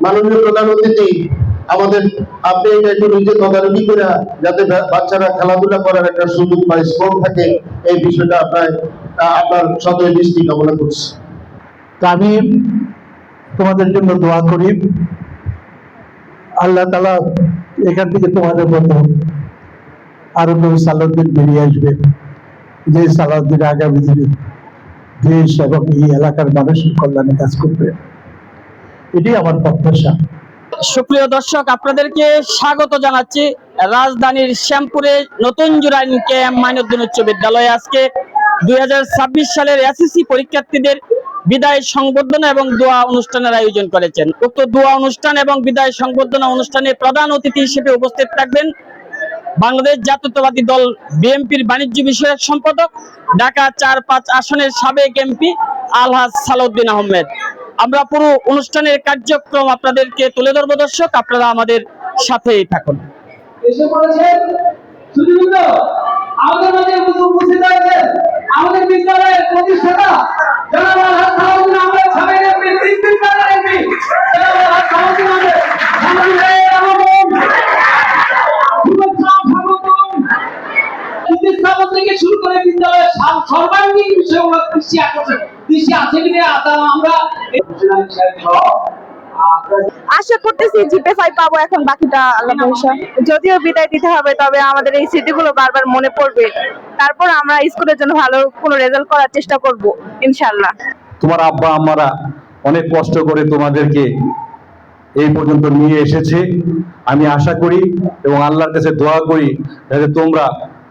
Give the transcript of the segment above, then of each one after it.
মাননীয় প্রধান অতিথি আমাদের, আপনি এটা একটু নিজে তদারকি করে যাতে বাচ্চারা খেলাধুলা করার একটা সুযোগ পায়, স্কোপ থাকে, এই বিষয়টা আপনার সদয় দৃষ্টি কামনা করছি। আমি তোমাদের জন্য দোয়া করি, আল্লাহ তাআলা এখান থেকে তোমাদের মতো আরো কেউ সালাউদ্দিন বেরিয়ে আসবে, যে সালাউদ্দিন আগামী দিনে দেশ এবং এই এলাকার মানুষের কল্যাণে কাজ করবে, এটাই আমার প্রত্যাশা। সুপ্রিয় দর্শক, আপনাদেরকে স্বাগত জানাচ্ছি রাজধানীর শ্যামপুরে নতুন জুরাইন কেএম মাইনুদ্দিন উচ্চ বিদ্যালয়ে। আজকে 2026 সালের এসএসসি পরীক্ষার্থীদের বিদায় সংবর্ধনা এবং দোয়া অনুষ্ঠানের আয়োজন করেছেন। উক্ত দোয়া অনুষ্ঠান এবং বিদায় সংবর্ধনা অনুষ্ঠানে প্রধান অতিথি হিসেবে উপস্থিত থাকবেন বাংলাদেশ জাতীয়তাবাদী দল বিএনপির বাণিজ্য বিষয়ক সম্পাদক, ঢাকা 4-5 আসনের সাবেক এমপি আলহাজ সালাউদ্দিন আহমেদ। আমরা পুরো অনুষ্ঠানের কার্যক্রম আপনাদেরকে তুলে ধরবো। দর্শক, আপনারা আমাদের সাথেই থাকুন। এসে পড়েছেন সুদীর্ঘ আমাদের মাঝে উপস্থিত হয়েছেন আমাদের বিদ্যালয়ের প্রতিষ্ঠাতা জনাব আলহাজ সালাউদ্দিন আহমেদ, সাবেক এমপি, তিনবার এমপি জনাব আলহাজ সালাউদ্দিন আহমেদ। স্থাপন থেকে শুরু করে বিদ্যালয়ের সর্বাঙ্গীন বিষয়গুলো দৃষ্টি আছে কিনা আমরা আশা করতেছি জিপে 5 পাবো, এখন বাকিটা আল্লাহ ভরসা। যদিও বিদায় দিতে হবে, তবে আমাদের এই স্মৃতিগুলো বারবার মনে পড়বে। তারপর আমরা স্কুলের জন্য ভালো কোনো রেজাল্ট করার চেষ্টা করব ইনশাআল্লাহ। তোমার আব্বা আম্মারা অনেক কষ্ট করে তোমাদেরকে এই পর্যন্ত নিয়ে এসেছে। আমি আশা করি এবং আল্লাহর কাছে দোয়া করি যাতে তোমরা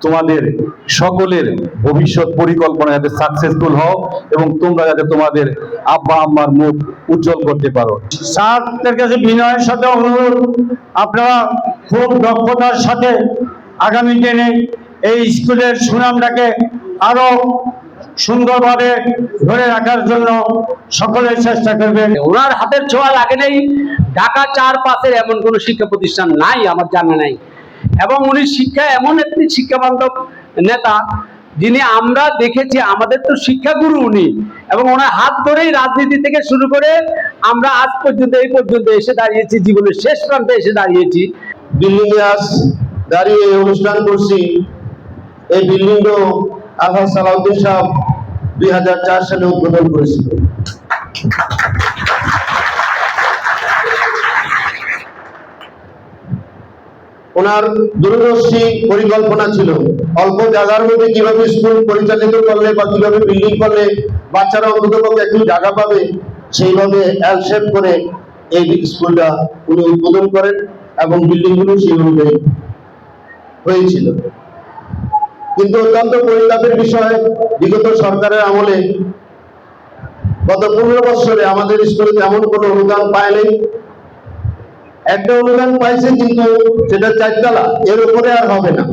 তোমাদের সকলের ভবিষ্যৎ পরিকল্পনা যাতে সাকসেসফুল হও এবং তোমরা যাতে তোমাদের আব্বা আম্মার মুখ উজ্জ্বল করতে পারো। স্যারদের কাছে বিনয়ের সাথে অনুরোধ, আপনারা খুব দক্ষতার সাথে আগামী দিনে এই স্কুলের সুনামটাকে আরো সুন্দরভাবে ধরে রাখার জন্য সকলের চেষ্টা করবেন। ওনার হাতের ছোঁয়া লাগে নেই, ঢাকা 4-5 এমন কোন শিক্ষা প্রতিষ্ঠান নাই আমার জানা নাই। এবং উনি শিক্ষা এমন একটি শিক্ষা বান্ধব নেতা যিনি আমরা দেখেছি, আমাদের তো শিক্ষাগুরু উনি, এবং ওনার হাত ধরেই রাজনীতি থেকে শুরু করে আমরা আজ পর্যন্ত এই পর্যন্ত এসে দাঁড়িয়েছি, জীবনের শেষ প্রান্তে এসে দাঁড়িয়েছি। বিল্ডিং এ আজ দাঁড়িয়ে অনুষ্ঠান করছি। এই বিল্ডিংও আলহাজ সালাউদ্দিন সাহেব 2004 সালে উদ্বোধন করেছিল। ওনার দূরদর্শী পরিকল্পনা ছিল অল্প জায়গার মধ্যে কিভাবে স্কুল পরিচালিত করলে বা কিভাবে বিল্ডিং করলে বাচ্চারা অন্ততপক্ষে একটু জায়গা পাবে, সেইভাবে এল শেপ করে এই স্কুলটা উনি উদ্বোধন করেন এবং বিল্ডিং গুলো সেই অনুযায়ী হয়েছিল। কিন্তু অত্যন্ত পরিতাপের বিষয়, বিগত সরকারের আমলে গত 15 বছরে আমাদের স্কুলে এমন কোনো অনুদান পায়নি। একটা অনুদান পাইছে, কিন্তু সেটা 4 তলা, এর উপরে আর হবে না।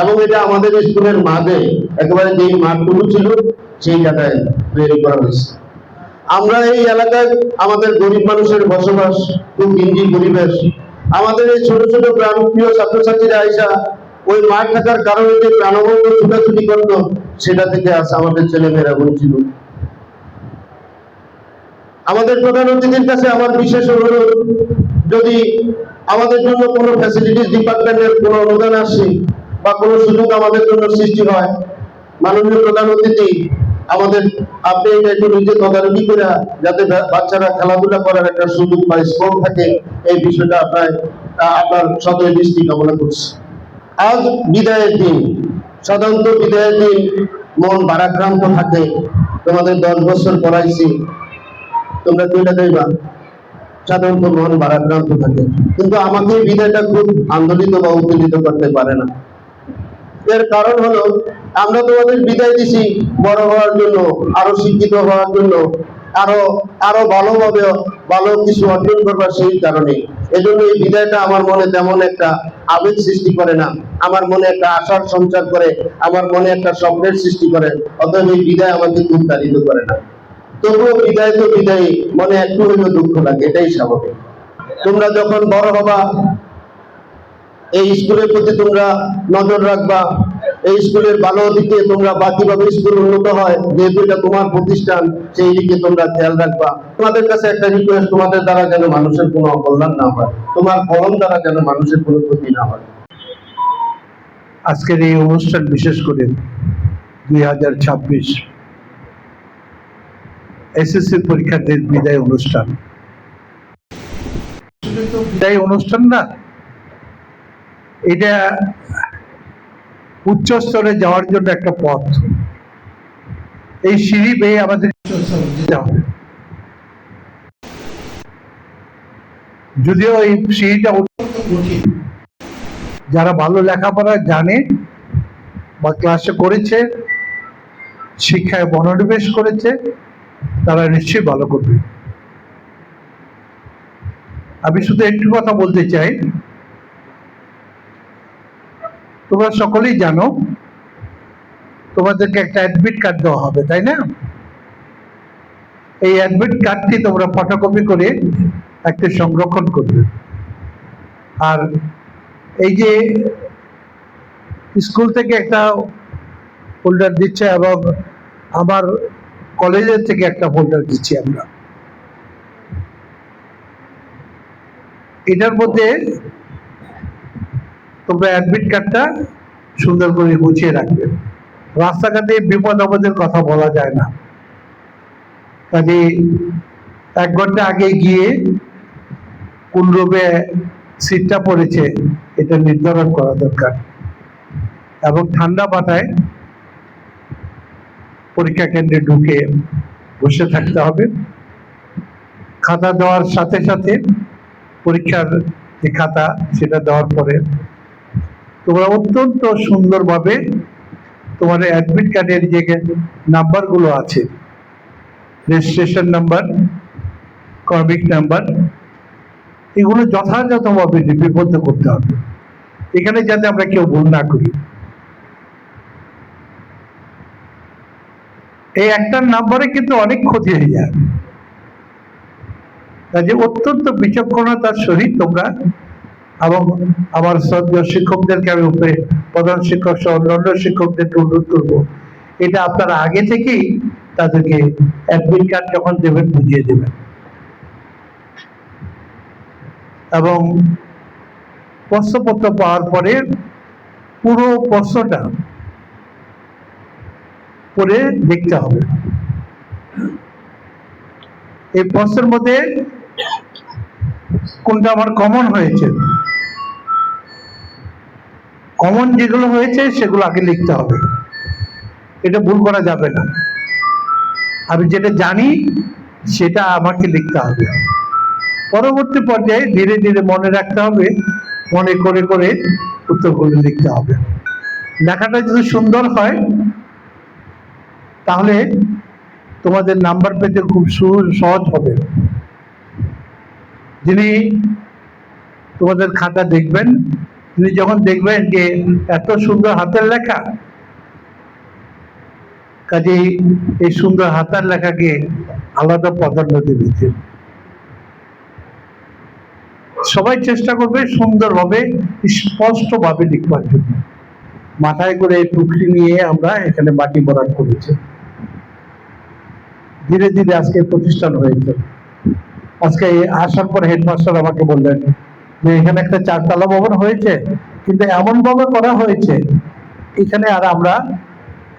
এবং এটা আমাদের স্কুলের মাঝে একেবারে যেই মাঠটুকু ছিল সেই জায়গায় তৈরি করা হয়েছে। আমরা এই এলাকায় আমাদের গরিব মানুষের বসবাস, খুব নিন্দি পরিবেশ। আমাদের এই ছোট ছোট প্রাণপ্রিয় ছাত্রছাত্রীরা আইসা ওই মাঠ থাকার কারণে যে প্রাণবন্ত ছুটাছুটি করতো, সেটা থেকে আজ আমাদের ছেলেমেয়েরা বঞ্চিত। আমাদের প্রধান অতিথির কাছে আমার বিশেষ অনুরোধ, যদি আমাদের জন্য কোনো ফ্যাসিলিটিস ডিপার্টমেন্টের কোনো অনুদান আসে বা কোনো সুযোগ আমাদের জন্য সৃষ্টি হয়, মাননীয় প্রধান অতিথি আমাদের, আপনি এটা একটু নিজে তদারকি করে যাতে বাচ্চারা খেলাধুলা করার একটা সুযোগ পায়, স্কোপ থাকে, এই বিষয়টা আপনার সদয় দৃষ্টি কামনা করছি। আজ বিদায়ের দিন, সাধারণত বিদায়ের দিন মন ভারাক্রান্ত থাকে। তোমাদের 10 বছর পড়াইছি, তোমরা দুইটা দেবা, সাধারণত মন ভারাক্রান্ত থাকে। কিন্তু আমাকে বিদায়টা খুব আন্দোলিত বা উত্তেজিত করতে পারে না। এর কারণ হলো, আমরা তোমাদের বিদায় দিছি বড় হওয়ার জন্য, আরো শিক্ষিত হওয়ার জন্য, আরো ভালোভাবে ভালো কিছু অর্জন করবার সেই কারণে। এজন্য এই বিদায়টা আমার মনে তেমন একটা আবেগ সৃষ্টি করে না, আমার মনে একটা আশার সঞ্চার করে, আমার মনে একটা স্বপ্নের সৃষ্টি করে। অতএব এই বিদায় আমাকে খুব তাড়িত করে না। তবুও বিদায় তো বিদায়ী, মনে একটু হইলেও দুঃখ লাগে, এটাই স্বাভাবিক। তোমরা যখন বড় হবা, এই স্কুলের প্রতি তোমরা নজর রাখবা, এই স্কুলের ভালো দিকে তোমরা বা কিভাবে স্কুল উন্নত হয়, যেহেতু এটা তোমার প্রতিষ্ঠান, সেই দিকে তোমরা খেয়াল রাখবা। তোমাদের কাছে একটা রিকোয়েস্ট, তোমাদের দ্বারা যেন মানুষের কোনো অকল্যাণ না হয়, তোমার কলম দ্বারা যেন মানুষের কোনো ক্ষতি না হয়। আজকের এই অনুষ্ঠান বিশেষ করে 2026 এসএসসি পরীক্ষার্থীর বিদায় অনুষ্ঠান। বিদায় অনুষ্ঠান না, এটা উচ্চ স্তরে যাওয়ার জন্য একটা পথ। এই সিঁড়ি বেয়ে আমাদের যেতে হবে। যদিও এই সিঁড়িটা অত্যন্ত কঠিন, যারা ভালো লেখাপড়া জানে বা ক্লাসে করেছে, শিক্ষায় মনোনিবেশ করেছে, তারা নিশ্চয়ই ভালো করবে। আমি শুধু একটু কথা বলতে চাই, তোমরা সকলেই জানো তোমাদেরকে একটা অ্যাডমিট কার্ড দেওয়া হবে, তাই না? এই অ্যাডমিট কার্ডটি তোমরা ফটোকপি করে একটা সংরক্ষণ করবে। আর এই যে স্কুল থেকে একটা ফোল্ডার দিচ্ছে এবং আমার কলেজের থেকে একটা ফোল্ডার দিচ্ছি আমরা, এটার মধ্যে তোমরা অ্যাডমিট কার্ডটা সুন্দর করে গুছিয়ে রাখবে। রাস্তাঘাটে বিপদ আপদের কথা বলা যায় না, কাজে 1 ঘন্টা আগে গিয়ে কোন রুমে সিটটা পড়েছে এটা নির্ধারণ করা দরকার, এবং ঠান্ডা মাথায় পরীক্ষা কেন্দ্রে ঢুকে বসে থাকতে হবে। খাতা দেওয়ার সাথে সাথে পরীক্ষার যে খাতা সেটা দেওয়ার পরে তোমরা অত্যন্ত সুন্দরভাবে তোমার অ্যাডমিট কার্ডের যে নাম্বারগুলো আছে, রেজিস্ট্রেশন নাম্বার, কর্মিক নাম্বার, এগুলো যথাযথভাবে লিপিবদ্ধ করতে হবে, এখানে যাতে আমরা কেউ ভুল না করি। এই একটা নাম্বারে কিন্তু অনেক ক্ষতি হয়ে যায়, কাজে অত্যন্ত বিচক্ষণতার সহিত তোমরা, এবং আমার শ্রদ্ধেয় শিক্ষকদেরকে আমি প্রধান শিক্ষক সহ অন্যান্য শিক্ষকদেরকে অনুরোধ করবো, এটা আপনারা আগে থেকেই তাদেরকে অ্যাডমিট কার্ড যখন দেবেন বুঝিয়ে দেবেন, এবং প্রশ্নপত্র পাওয়ার পরে পুরো প্রশ্নটা পড়ে দেখতে হবে। এই প্রশ্নের মধ্যে কোনটা আমার কমন হয়েছে, কমন যেগুলো হয়েছে সেগুলো আগে লিখতে হবে, এটা ভুল করা যাবে না। আমি যেটা জানি সেটা আমাকে লিখতে হবে, পরবর্তী পর্যায়ে ধীরে ধীরে মনে রাখতে হবে, মনে করে করে উত্তরগুলো লিখতে হবে। লেখাটা যদি সুন্দর হয় তাহলে তোমাদের নাম্বার পেতে খুব সহজ হবে। যিনি তোমাদের খাতা দেখবেন, তিনি যখন দেখবেন যে এত সুন্দর হাতের লেখা, কাজেই এই সুন্দর হাতের লেখাকে আলাদা প্রাধান্য দেবেন। সবাই চেষ্টা করবে সুন্দরভাবে স্পষ্টভাবে লিখবার জন্য। মাথায় করে এই টুকরি নিয়ে আমরা এখানে মাটি ভরাট করেছি, ধীরে ধীরে আজকে প্রতিষ্ঠান হয়েছে। আজকে আসার পর হেডমাস্টার আমাকে বললেন যে এখানে একটা 4 তলা ভবন হয়েছে, কিন্তু এমন ভাবে করা হয়েছে এখানে আর আমরা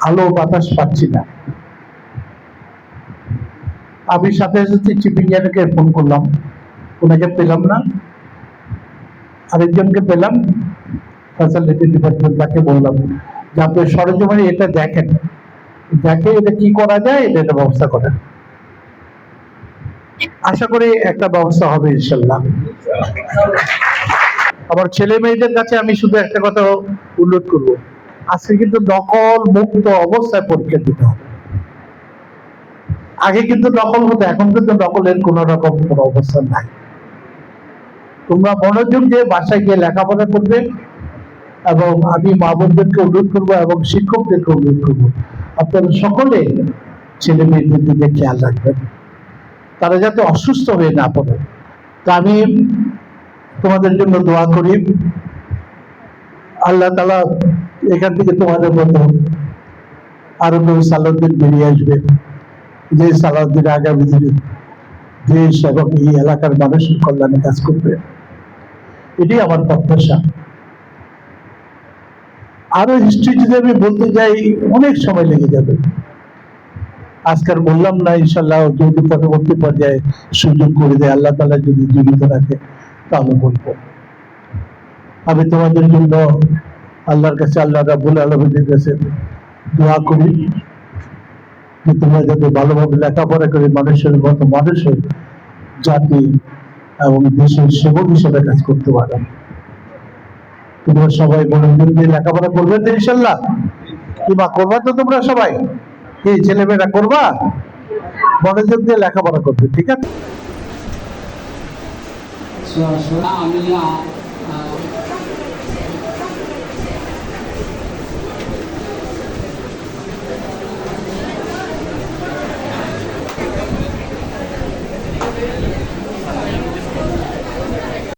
আলো বাতাস পাচ্ছি না। আমি সাথে সাথে চিফ ইঞ্জিনিয়ারকে ফোন করলাম, ওনাকে পেলাম না, আরেকজনকে পেলাম ফ্যাসিলিটি ডিপার্টমেন্ট, তাকে বললাম যে আপনি সরজমিনে এটা দেখেন, দেখে এটা কি করা যায়, এটা একটা ব্যবস্থা করেন। আশা করি একটা ব্যবস্থা হবে ইনশাল্লাহ। আমার ছেলে মেয়েদের কাছে আমি শুধু একটা কথা উল্লেখ করব, আজকে কিন্তু নকল মুক্ত অবস্থায় পরীক্ষা দিতে হবে। আগে কিন্তু নকল হতো, এখন কিন্তু নকলের কোন রকম কোনো অবস্থা নাই। তোমরা মনোযোগ দিয়ে বাসায় গিয়ে লেখাপড়া করবে, এবং আমি মা বোনদেরকে অনুরোধ করবো এবং শিক্ষকদেরকে অনুরোধ করবো, আপনারা সকলে ছেলে মেয়েদের দিকে খেয়াল রাখবেন, তারা যাতে অসুস্থ হয়ে না পড়ে। তা আমি তোমাদের জন্য দোয়া করি, আল্লাহ তাআলা এখান থেকে তোমাদের মতো আরো কেউ সালাউদ্দিন বেরিয়ে আসবে, যে সালাউদ্দিন আগামী দিনে দেশ এবং এই এলাকার মানুষের কল্যাণে কাজ করবে। এটাই আমার প্রত্যাশা। আরো হিস্ট্রি যদি আমি বলতে যাই অনেক সময় লেগে যাবে, আজকাল বললাম না, ইনশাল্লাহ যদি পরবর্তী পর্যায়ে সুযোগ করে দেয়, আল্লাহ তাআলা যদি জীবিত রাখে তাহলে বলবো। আমি তোমাদের জন্য আল্লাহর কাছে, আল্লাহ রাব্বুল আলামিনের কাছে দোয়া করি যে তোমরা যাতে ভালোভাবে লেখাপড়া করে মানুষের মতো মানুষ হয়ে জাতি এবং দেশের সেবক হিসেবে কাজ করতে পারো। তোমরা সবাই মনোযোগ দিয়ে লেখাপড়া করবে তো ইনশাল্লাহ? কিংবা করবা তো তোমরা সবাই? কি ছেলেমেয়েরা করবা? মনোযোগ দিয়ে লেখাপড়া করবে, ঠিক আছে? আমি